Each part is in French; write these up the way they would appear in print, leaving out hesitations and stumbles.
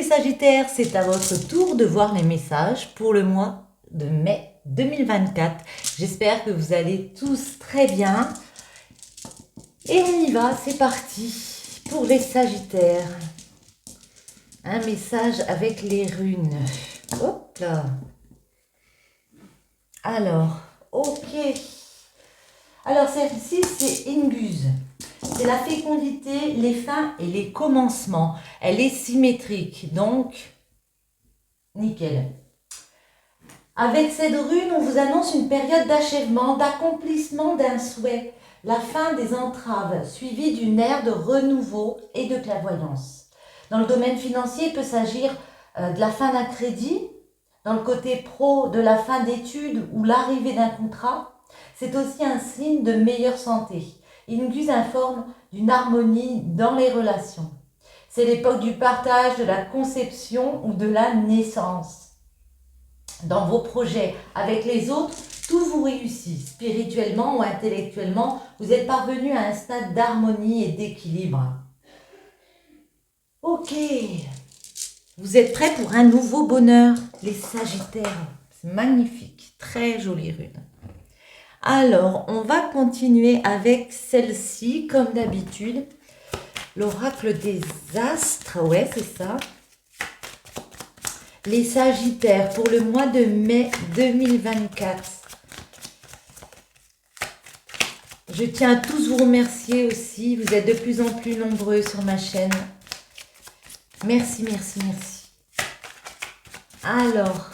Sagittaires, c'est à votre tour de voir les messages pour le mois de mai 2024. J'espère que vous allez tous très bien. Et on y va, c'est parti pour les Sagittaires. Un message avec les runes. Hop là. Alors, ok. Alors celle-ci, c'est Inguse. C'est la fécondité, les fins et les commencements. Elle est symétrique, donc nickel. Avec cette rune, on vous annonce une période d'achèvement, d'accomplissement d'un souhait, la fin des entraves, suivie d'une ère de renouveau et de clairvoyance. Dans le domaine financier, il peut s'agir de la fin d'un crédit, dans le côté pro, de la fin d'études ou l'arrivée d'un contrat. C'est aussi un signe de meilleure santé. Inguse informe d'une harmonie dans les relations. C'est l'époque du partage, de la conception ou de la naissance. Dans vos projets avec les autres, tout vous réussit. Spirituellement ou intellectuellement, vous êtes parvenu à un stade d'harmonie et d'équilibre. Ok, vous êtes prêts pour un nouveau bonheur, les Sagittaires. C'est magnifique, très jolie rune. Alors, on va continuer avec celle-ci, comme d'habitude. L'oracle des astres, ouais, c'est ça. Les Sagittaires, pour le mois de mai 2024. Je tiens à tous vous remercier aussi. Vous êtes de plus en plus nombreux sur ma chaîne. Merci, merci, merci. Alors,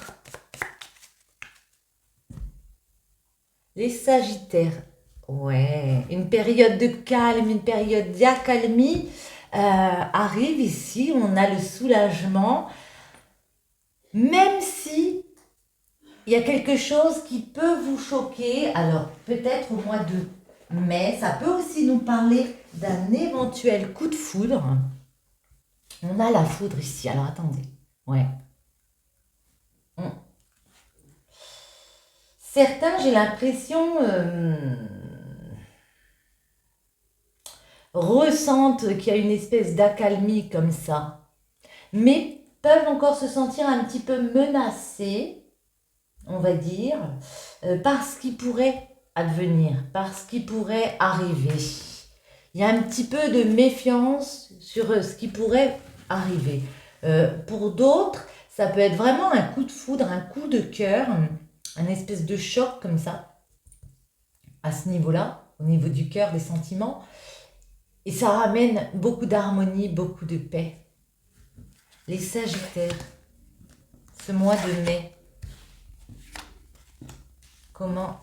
les Sagittaires, ouais, une période de calme, une période d'accalmie arrive ici. On a le soulagement, même si il y a quelque chose qui peut vous choquer. Alors, peut-être au mois de mai, ça peut aussi nous parler d'un éventuel coup de foudre. On a la foudre ici. Alors, attendez. Ouais. Certains, j'ai l'impression, ressentent qu'il y a une espèce d'accalmie comme ça, mais peuvent encore se sentir un petit peu menacés, on va dire, par ce qui pourrait advenir, par ce qui pourrait arriver. Il y a un petit peu de méfiance sur ce qui pourrait arriver. Pour d'autres, ça peut être vraiment un coup de foudre, un coup de cœur, un espèce de choc comme ça, à ce niveau-là, au niveau du cœur, des sentiments. Et ça ramène beaucoup d'harmonie, beaucoup de paix. Les Sagittaires, ce mois de mai, comment...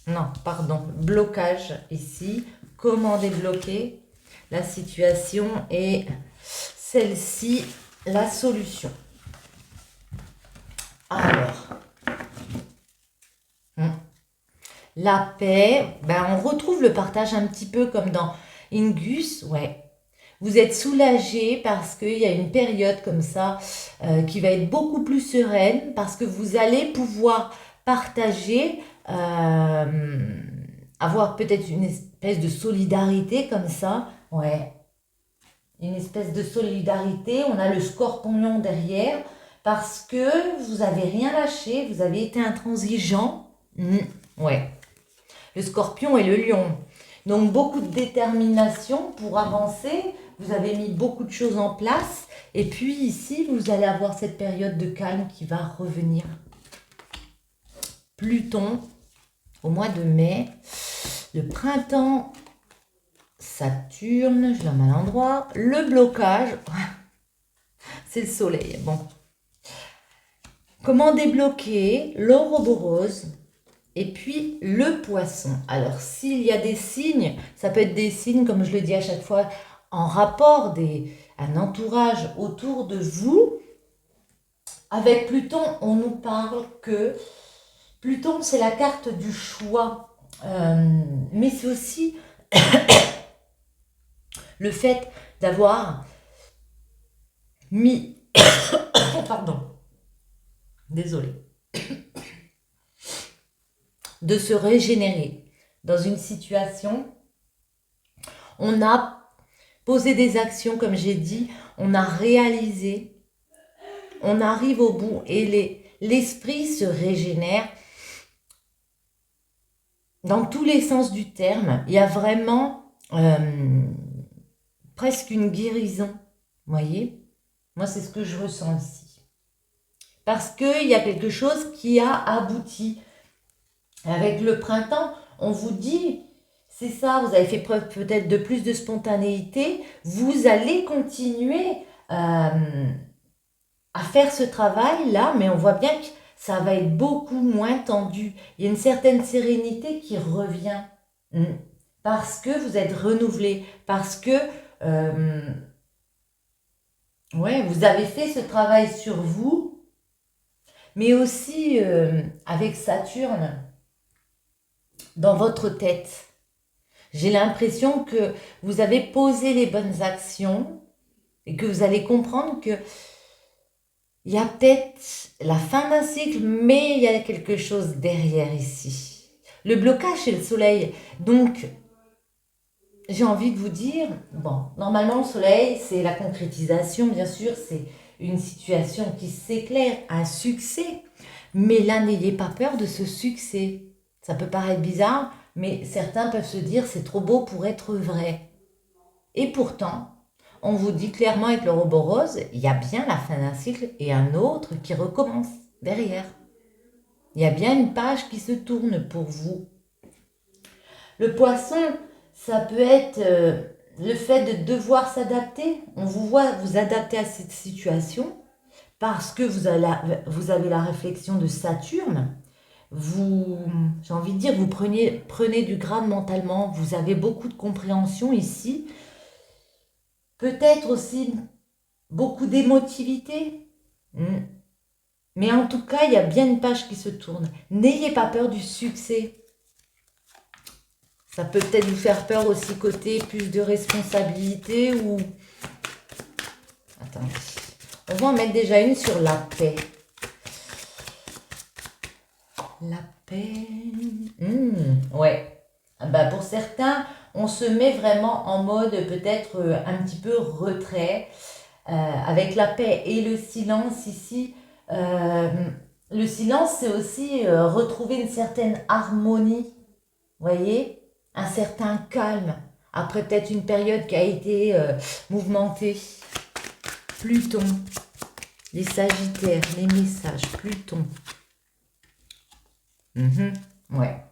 Non, pardon, blocage ici. Comment débloquer la situation et celle-ci, la solution. Alors, la paix, ben on retrouve le partage un petit peu comme dans Ingus, ouais. Vous êtes soulagé parce qu'il y a une période comme ça qui va être beaucoup plus sereine parce que vous allez pouvoir partager, avoir peut-être une espèce de solidarité comme ça, ouais. Une espèce de solidarité, on a le scorpion derrière parce que vous n'avez rien lâché, vous avez été intransigeant, ouais. Le scorpion et le lion. Donc beaucoup de détermination pour avancer. Vous avez mis beaucoup de choses en place. Et puis ici, vous allez avoir cette période de calme qui va revenir. Pluton, au mois de mai. Le printemps, Saturne, je l'ai à mal endroit. Le blocage, c'est le soleil. Bon. Comment débloquer l'ouroboros? Et puis, le poisson. Alors, s'il y a des signes, ça peut être des signes, comme je le dis à chaque fois, en rapport, un entourage autour de vous. Avec Pluton, on nous parle que Pluton, c'est la carte du choix. Mais c'est aussi le fait d'avoir mis... Pardon. Désolée. De se régénérer dans une situation. On a poser des actions, comme j'ai dit, on a réalisé, on arrive au bout et l'esprit se régénère dans tous les sens du terme. Il y a vraiment presque une guérison, vous voyez? Moi, c'est ce que je ressens ici. Parce qu'il y a quelque chose qui a abouti. Avec le printemps, on vous dit, c'est ça, vous avez fait preuve peut-être de plus de spontanéité, vous allez continuer à faire ce travail-là, mais on voit bien que ça va être beaucoup moins tendu. Il y a une certaine sérénité qui revient. Parce que vous êtes renouvelé, parce que ouais, vous avez fait ce travail sur vous, mais aussi avec Saturne dans votre tête. J'ai l'impression que vous avez posé les bonnes actions et que vous allez comprendre que il y a peut-être la fin d'un cycle, mais il y a quelque chose derrière ici. Le blocage, c'est le soleil. Donc, j'ai envie de vous dire, bon, normalement, le soleil, c'est la concrétisation, bien sûr, c'est une situation qui s'éclaire, un succès. Mais là, n'ayez pas peur de ce succès. Ça peut paraître bizarre, mais certains peuvent se dire, c'est trop beau pour être vrai. Et pourtant, on vous dit clairement avec le robot rose, il y a bien la fin d'un cycle et un autre qui recommence derrière. Il y a bien une page qui se tourne pour vous. Le poisson, ça peut être le fait de devoir s'adapter. On vous voit vous adapter à cette situation parce que vous avez la réflexion de Saturne. J'ai envie de dire, vous prenez du grade mentalement. Vous avez beaucoup de compréhension ici. Peut-être aussi beaucoup d'émotivité. Mais en tout cas, il y a bien une page qui se tourne. N'ayez pas peur du succès. Ça peut peut-être vous faire peur aussi côté plus de responsabilité ou... Attendez. On va en mettre déjà une sur la paix. La paix... ouais. Bah pour certains, on se met vraiment en mode peut-être un petit peu retrait. Avec la paix et le silence ici. Le silence, c'est aussi retrouver une certaine harmonie. Voyez, un certain calme, après peut-être une période qui a été mouvementée. Pluton, les Sagittaires, les messages, Pluton. Ouais.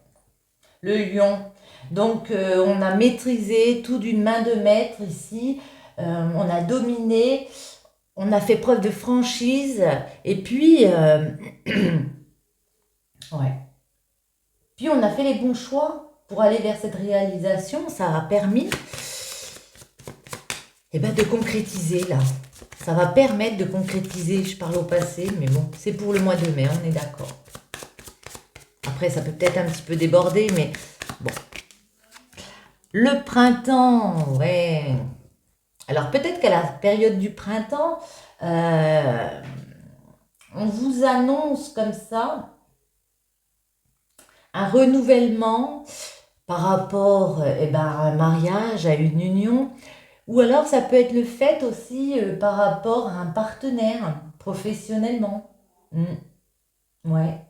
Le Lion. Donc, on a maîtrisé tout d'une main de maître ici. On a dominé. On a fait preuve de franchise. Et puis, ouais. Puis, on a fait les bons choix pour aller vers cette réalisation. Ça a permis de concrétiser, là. Ça va permettre de concrétiser. Je parle au passé, mais bon, c'est pour le mois de mai, on est d'accord. Après, ça peut peut-être un petit peu déborder, mais bon. Le printemps, ouais. Alors, peut-être qu'à la période du printemps, on vous annonce comme ça un renouvellement par rapport à un mariage, à une union. Ou alors, ça peut être le fait aussi par rapport à un partenaire, professionnellement. Ouais.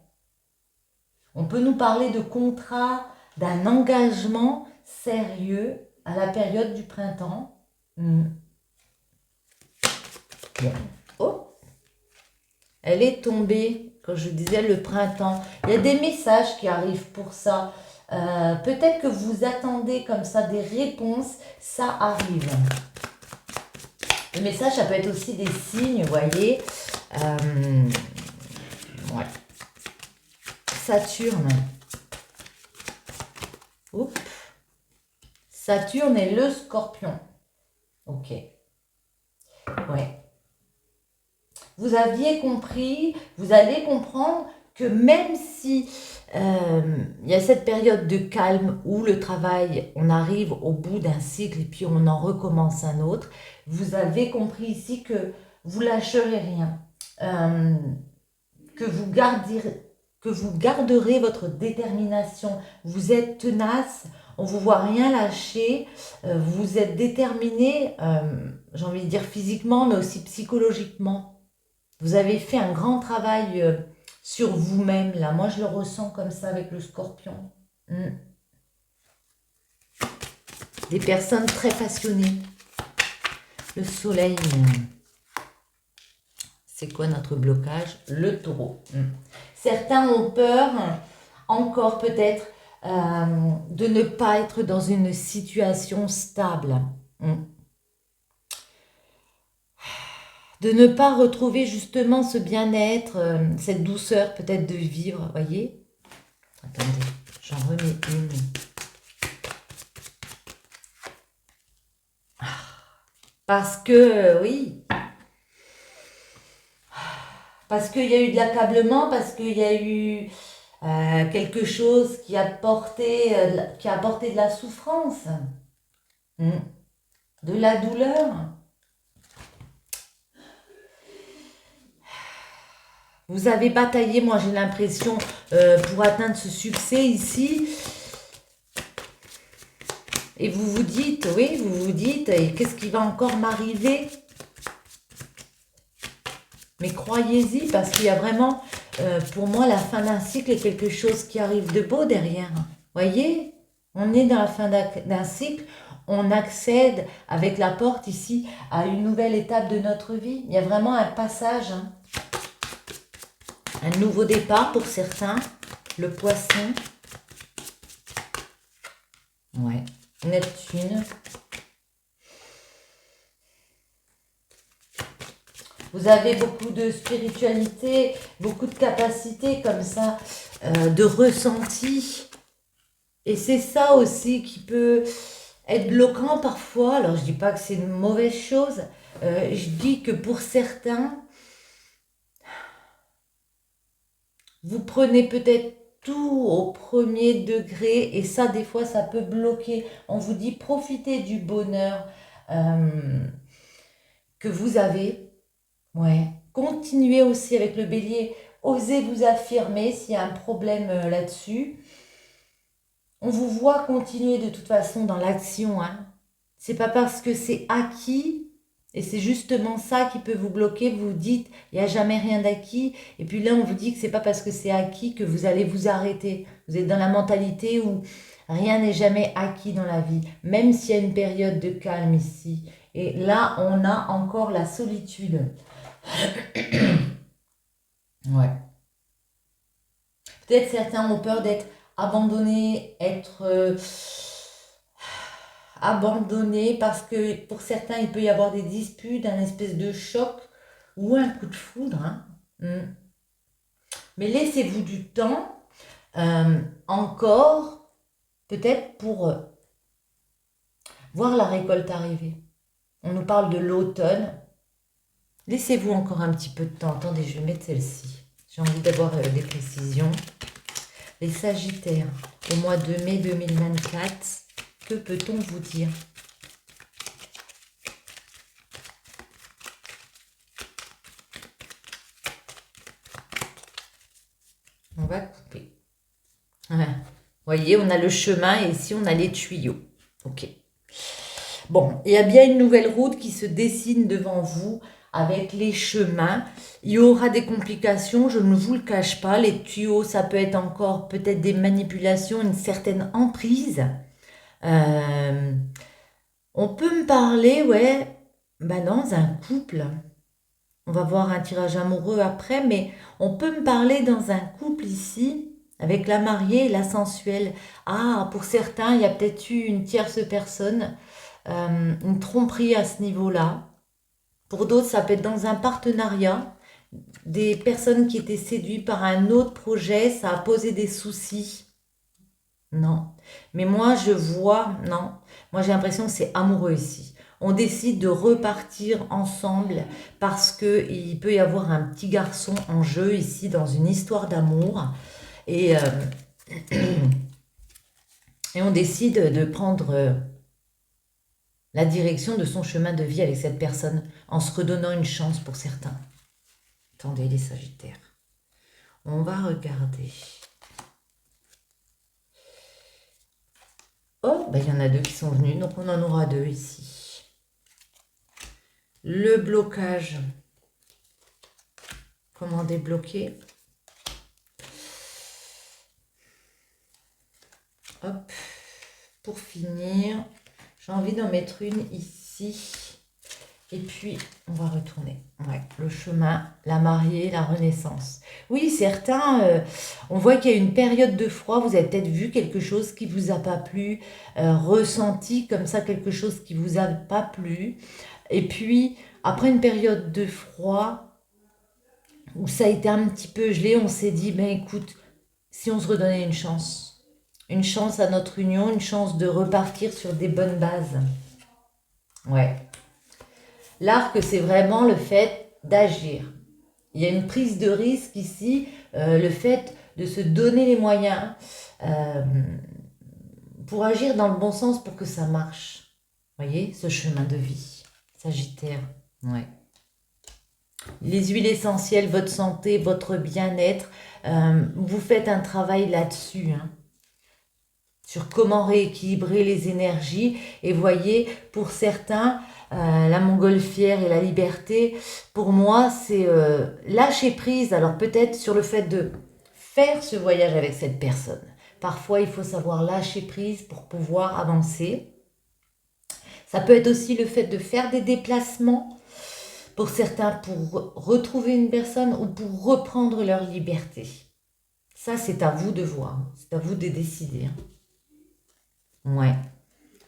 On peut nous parler de contrat, d'un engagement sérieux à la période du printemps. Bon. Oh, elle est tombée, quand je disais le printemps. Il y a des messages qui arrivent pour ça. Peut-être que vous attendez comme ça des réponses, ça arrive. Le message, ça peut être aussi des signes, vous voyez. Ouais. Saturne. Oups. Saturne et le Scorpion. Ok. Ouais. Vous aviez compris, vous allez comprendre que même si il y a cette période de calme où le travail, on arrive au bout d'un cycle et puis on en recommence un autre, vous avez compris ici que vous lâcherez rien, que vous garderez votre détermination, vous êtes tenace, on vous voit rien lâcher, vous êtes déterminé, j'ai envie de dire physiquement, mais aussi psychologiquement. Vous avez fait un grand travail sur vous-même, là. Moi, je le ressens comme ça avec le scorpion. Des personnes très passionnées. Le soleil, c'est quoi notre blocage? Le taureau. Certains ont peur, encore peut-être, de ne pas être dans une situation stable. De ne pas retrouver justement ce bien-être, cette douceur peut-être de vivre, voyez? Attendez, j'en remets une. Parce que, oui, parce qu'il y a eu de l'accablement, parce qu'il y a eu quelque chose qui a apporté de la souffrance, de la douleur. Vous avez bataillé, moi j'ai l'impression, pour atteindre ce succès ici. Et vous vous dites, oui, vous vous dites, et qu'est-ce qui va encore m'arriver? Mais croyez-y, parce qu'il y a vraiment, pour moi, la fin d'un cycle est quelque chose qui arrive de beau derrière. Voyez, on est dans la fin d'un cycle, on accède avec la porte ici à une nouvelle étape de notre vie. Il y a vraiment un passage, un nouveau départ pour certains, le poisson. Ouais, Neptune. Vous avez beaucoup de spiritualité, beaucoup de capacités comme ça, de ressenti. Et c'est ça aussi qui peut être bloquant parfois. Alors je dis pas que c'est une mauvaise chose. Je dis que pour certains, vous prenez peut-être tout au premier degré et ça des fois ça peut bloquer. On vous dit profitez du bonheur que vous avez. Ouais. Continuez aussi avec le bélier. Osez vous affirmer s'il y a un problème là-dessus. On vous voit continuer de toute façon dans l'action. C'est pas parce que c'est acquis, et c'est justement ça qui peut vous bloquer. Vous dites, il n'y a jamais rien d'acquis. Et puis là, on vous dit que c'est pas parce que c'est acquis que vous allez vous arrêter. Vous êtes dans la mentalité où rien n'est jamais acquis dans la vie, même s'il y a une période de calme ici. Et là, on a encore la solitude. Ouais. Peut-être certains ont peur d'être abandonnés, être abandonnés parce que pour certains, il peut y avoir des disputes, un espèce de choc ou un coup de foudre. Mais laissez-vous du temps encore, peut-être pour voir la récolte arriver. On nous parle de l'automne. Laissez-vous encore un petit peu de temps. Attendez, je vais mettre celle-ci. J'ai envie d'avoir des précisions. Les Sagittaires, au mois de mai 2024, que peut-on vous dire? On va couper. Ouais. Voyez, on a le chemin et ici on a les tuyaux. Ok. Bon, il y a bien une nouvelle route qui se dessine devant vous avec les chemins. Il y aura des complications, je ne vous le cache pas. Les tuyaux, ça peut être encore peut-être des manipulations, une certaine emprise. On peut me parler, ouais, dans un couple. On va voir un tirage amoureux après, mais on peut me parler dans un couple ici, avec la mariée et la sensuelle. Ah, pour certains, il y a peut-être eu une tierce personne, une tromperie à ce niveau-là. Pour d'autres, ça peut être dans un partenariat. Des personnes qui étaient séduites par un autre projet, ça a posé des soucis. Non. Mais moi, je vois, non. Moi, j'ai l'impression que c'est amoureux ici. On décide de repartir ensemble parce qu'il peut y avoir un petit garçon en jeu ici dans une histoire d'amour. Et, et on décide de prendre la direction de son chemin de vie avec cette personne en se redonnant une chance pour certains. Attendez, les Sagittaires. On va regarder. Oh, ben, il y en a deux qui sont venus, donc on en aura deux ici. Le blocage. Comment débloquer? Hop. Pour finir, j'ai envie d'en mettre une ici. Et puis, on va retourner. Ouais, le chemin, la mariée, la renaissance. Oui, certains, on voit qu'il y a une période de froid. Vous avez peut-être vu quelque chose qui vous a pas plu, ressenti comme ça quelque chose qui vous a pas plu. Et puis, après une période de froid, où ça a été un petit peu gelé, on s'est dit, ben écoute, si on se redonnait une chance à notre union, une chance de repartir sur des bonnes bases. Ouais. L'arc, c'est vraiment le fait d'agir. Il y a une prise de risque ici, le fait de se donner les moyens euh, pour agir dans le bon sens pour que ça marche. Vous voyez, ce chemin de vie. Sagittaire, ouais. Les huiles essentielles, votre santé, votre bien-être, vous faites un travail là-dessus, hein, sur comment rééquilibrer les énergies. Et voyez, pour certains, la montgolfière et la liberté, pour moi, c'est lâcher prise. Alors peut-être sur le fait de faire ce voyage avec cette personne. Parfois, il faut savoir lâcher prise pour pouvoir avancer. Ça peut être aussi le fait de faire des déplacements, pour certains pour retrouver une personne ou pour reprendre leur liberté. Ça, c'est à vous de voir, c'est à vous de décider. Ouais.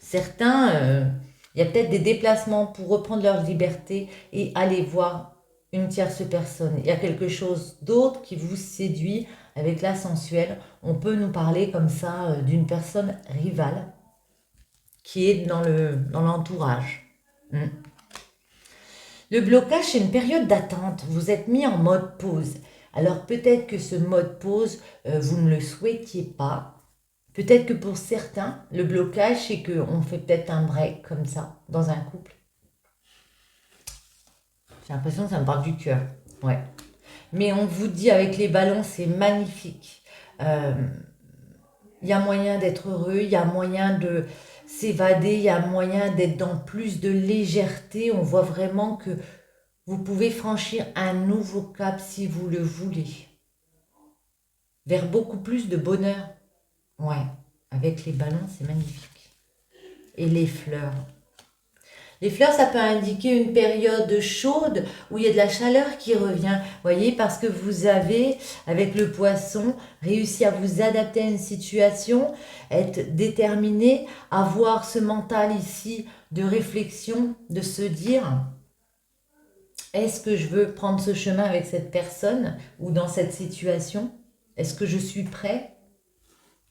Certains, il y a peut-être des déplacements pour reprendre leur liberté et aller voir une tierce personne. Il y a quelque chose d'autre qui vous séduit avec la sensuelle. On peut nous parler comme ça d'une personne rivale qui est dans l'entourage. Le blocage, c'est une période d'attente. Vous êtes mis en mode pause. Alors peut-être que ce mode pause, vous ne le souhaitiez pas. Peut-être que pour certains, le blocage, c'est qu'on fait peut-être un break comme ça, dans un couple. J'ai l'impression que ça me parle du cœur. Ouais. Mais on vous dit avec les ballons, c'est magnifique. Il y a moyen d'être heureux, il y a moyen de s'évader, il y a moyen d'être dans plus de légèreté. On voit vraiment que vous pouvez franchir un nouveau cap si vous le voulez. Vers beaucoup plus de bonheur. Ouais, avec les ballons, c'est magnifique. Et les fleurs. Les fleurs, ça peut indiquer une période chaude où il y a de la chaleur qui revient. Vous voyez, parce que vous avez, avec le poisson, réussi à vous adapter à une situation, être déterminé, avoir ce mental ici de réflexion, de se dire, est-ce que je veux prendre ce chemin avec cette personne ou dans cette situation? Est-ce que je suis prêt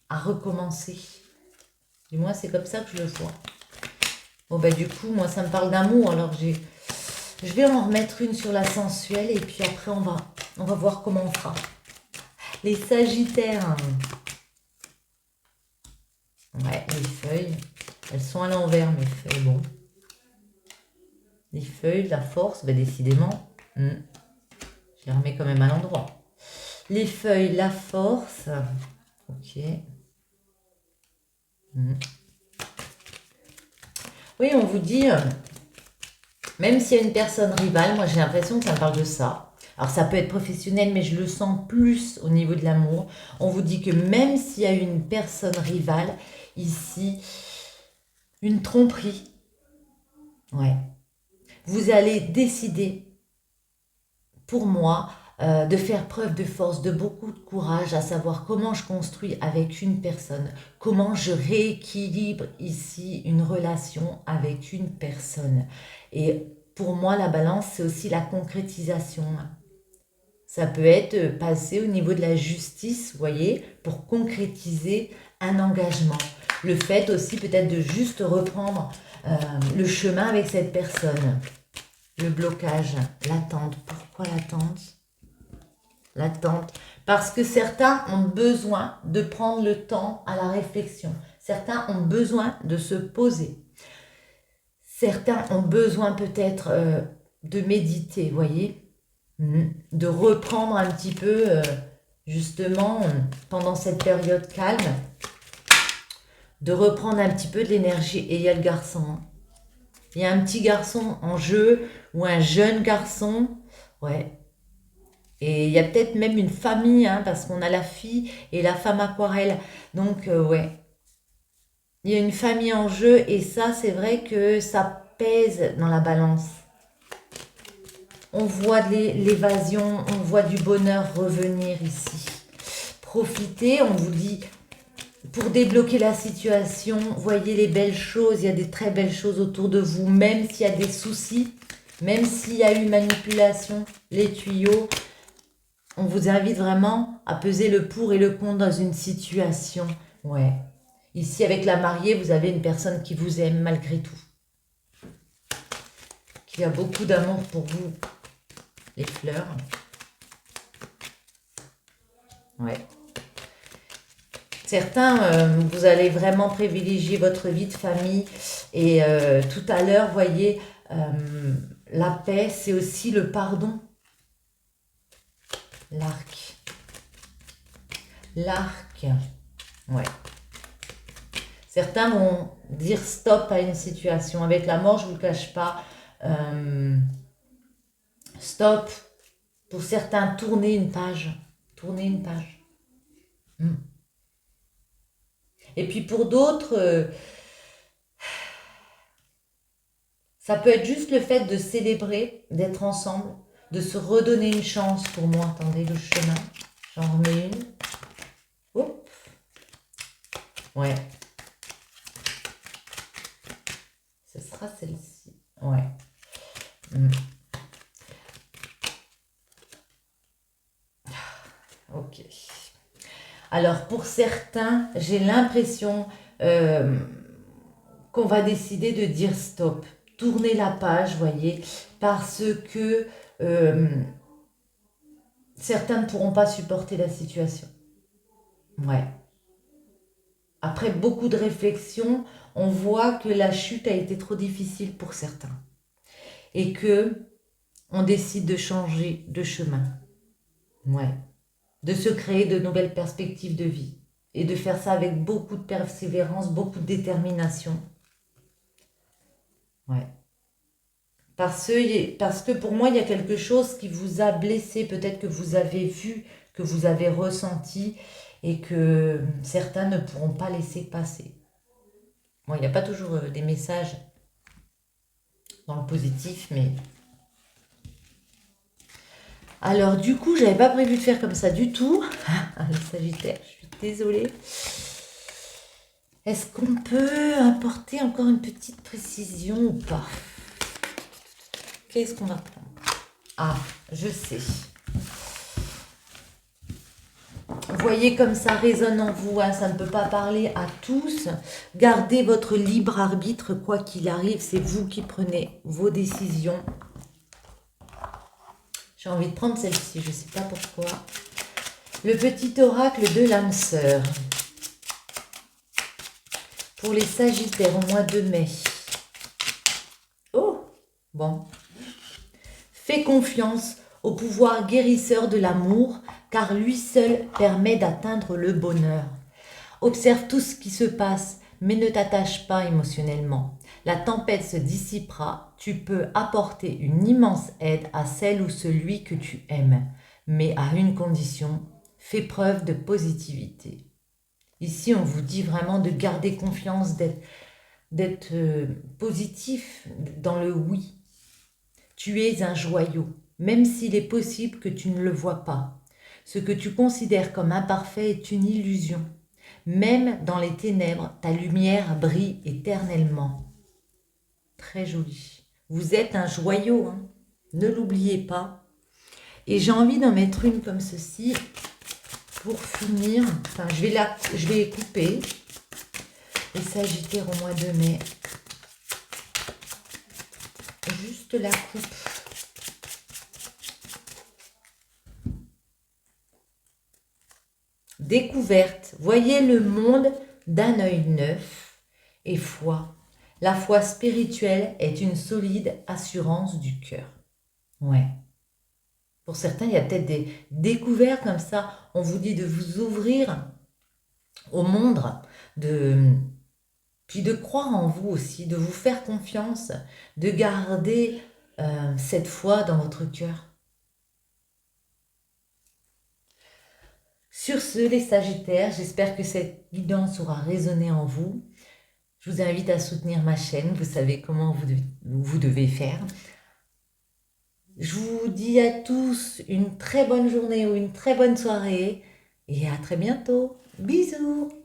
à recommencer? Du moins, c'est comme ça que je le vois. Bon, bah du coup, moi, ça me parle d'amour. Alors, je vais en remettre une sur la sensuelle et puis après, on va voir comment on fera. Les sagittaires. Ouais, les feuilles. Elles sont à l'envers, mes feuilles. Bon. Les feuilles, la force, bah décidément. Je les remets quand même à l'endroit. Les feuilles, la force. Ok. Oui, on vous dit, même s'il y a une personne rivale, moi j'ai l'impression que ça parle de ça. Alors ça peut être professionnel, mais je le sens plus au niveau de l'amour. On vous dit que même s'il y a une personne rivale, ici, une tromperie, ouais, vous allez décider, pour moi, de faire preuve de force, de beaucoup de courage, à savoir comment je construis avec une personne, comment je rééquilibre ici une relation avec une personne. Et pour moi, la balance, c'est aussi la concrétisation. Ça peut être passé au niveau de la justice, vous voyez, pour concrétiser un engagement. Le fait aussi peut-être de juste reprendre le chemin avec cette personne. Le blocage, l'attente. Pourquoi l'attente? L'attente. Parce que certains ont besoin de prendre le temps à la réflexion. Certains ont besoin de se poser. Certains ont besoin peut-être de méditer, vous voyez, de reprendre un petit peu, justement, pendant cette période calme, de reprendre un petit peu de l'énergie. Et il y a le garçon. Hein. Il y a un petit garçon en jeu ou un jeune garçon. Ouais. Et il y a peut-être même une famille, hein, parce qu'on a la fille et la femme aquarelle. Donc, ouais. Il y a une famille en jeu et ça, c'est vrai que ça pèse dans la balance. On voit de l'évasion, on voit du bonheur revenir ici. Profitez, on vous dit, pour débloquer la situation, voyez les belles choses, il y a des très belles choses autour de vous, même s'il y a des soucis, même s'il y a eu manipulation, les tuyaux. On vous invite vraiment à peser le pour et le contre dans une situation. Ouais. Ici, avec la mariée, vous avez une personne qui vous aime malgré tout. Qui a beaucoup d'amour pour vous. Les fleurs. Ouais. Certains, vous allez vraiment privilégier votre vie de famille. Et tout à l'heure, voyez, la paix, c'est aussi le pardon. L'arc. L'arc. Ouais. Certains vont dire stop à une situation. Avec la mort, je ne vous le cache pas. Stop. Pour certains, tournez une page. Tournez une page. Et puis pour d'autres, ça peut être juste le fait de célébrer, d'être ensemble, de se redonner une chance pour moi. Attendez le chemin. J'en remets une. Oups. Ouais. Ce sera celle-ci. Ouais. Ok. Alors pour certains, j'ai l'impression qu'on va décider de dire stop. Tourner la page, voyez, parce que certains ne pourront pas supporter la situation. Ouais. Après beaucoup de réflexion, on voit que la chute a été trop difficile pour certains. Et que on décide de changer de chemin. Ouais. De se créer de nouvelles perspectives de vie. Et de faire ça avec beaucoup de persévérance, beaucoup de détermination. Ouais. Parce que pour moi, il y a quelque chose qui vous a blessé, peut-être que vous avez vu, que vous avez ressenti et que certains ne pourront pas laisser passer. Bon, il n'y a pas toujours des messages dans le positif, mais... Alors du coup, j'avais pas prévu de faire comme ça du tout. Le Sagittaire, je suis désolée. Est-ce qu'on peut apporter encore une petite précision ou pas? Qu'est-ce qu'on va prendre? Ah, je sais. Vous voyez comme ça résonne en vous, hein, ça ne peut pas parler à tous. Gardez votre libre arbitre, quoi qu'il arrive, c'est vous qui prenez vos décisions. J'ai envie de prendre celle-ci, je ne sais pas pourquoi. Le petit oracle de l'âme sœur. Pour les Sagittaires au mois de mai. Oh, bon. Fais confiance au pouvoir guérisseur de l'amour, car lui seul permet d'atteindre le bonheur. Observe tout ce qui se passe, mais ne t'attache pas émotionnellement. La tempête se dissipera, tu peux apporter une immense aide à celle ou celui que tu aimes, mais à une condition, fais preuve de positivité. Ici, on vous dit vraiment de garder confiance, d'être positif dans le oui. Tu es un joyau, même s'il est possible que tu ne le vois pas. Ce que tu considères comme imparfait est une illusion. Même dans les ténèbres, ta lumière brille éternellement. Très joli. Vous êtes un joyau, hein. Ne l'oubliez pas. Et j'ai envie d'en mettre une comme ceci pour finir. Enfin, je vais couper. Les Sagittaires au mois de mai. Juste la coupe. Découverte. Voyez le monde d'un œil neuf et foi. La foi spirituelle est une solide assurance du cœur. Ouais. Pour certains, il y a peut-être des découvertes comme ça. On vous dit de vous ouvrir au monde, de Puis de croire en vous aussi, de vous faire confiance, de garder cette foi dans votre cœur. Sur ce, les Sagittaires, j'espère que cette guidance aura résonné en vous. Je vous invite à soutenir ma chaîne, vous savez comment vous devez faire. Je vous dis à tous une très bonne journée ou une très bonne soirée et à très bientôt. Bisous!